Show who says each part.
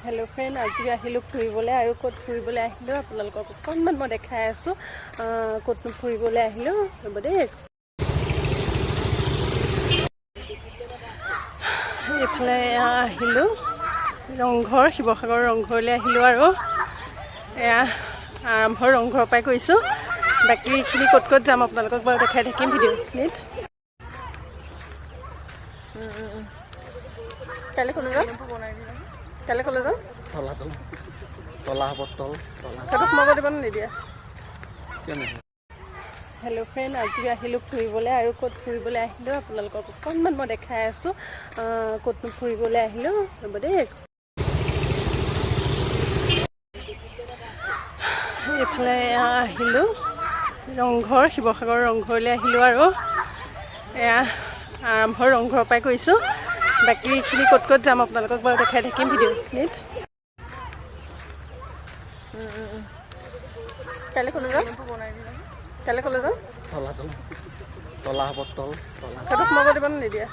Speaker 1: hello friend आज আহিলো ফুৰিবলৈ আৰু ক'ত ফুৰিবলৈ আহিলো আপোনালোকক অকণমান মই দেখাই আছো ক'ত ফুৰিবলৈ আহিলো হ'ব দেই এফালে আহিলো ৰংঘৰ শিৱসাগৰ ৰংঘৰলৈ আহিলো আৰু এয়া আৰম্ভ ৰংঘৰৰ পৰাই কৈছো বাকিখিনি ক'ত ক'ত যাম আপোনালোকক বাৰু দেখাই থাকিম ভিডিঅ'খিনিত কালি কোনে যাম কালে কলে যাম
Speaker 2: তলা বটল
Speaker 1: সেইটো সোমাব দিব নিদিয়া হেল্ল' ফ্ৰেণ্ড আজি আহিলো ফুৰিবলৈ আৰু ক'ত ফুৰিবলৈ আহিলো আপোনালোকক অকণমান মই দেখাই আছো ক'ত ফুৰিবলৈ আহিলো হ'ব দেই এফালে আহিলো ৰংঘৰ শিৱসাগৰ ৰংঘৰলৈ আহিলো আৰু এয়া আৰম্ভ ৰংঘৰৰ পৰাই কৈছো বাকিখিনি ক'ত ক'ত যাম আপোনালোকক বাৰু দেখাই থাকিম ভিডিঅ'খিনিত কালি কোনে যাম কালে কলে যাম
Speaker 2: তলা বটল
Speaker 1: সেইটো সোমাব দিব নিদিয়া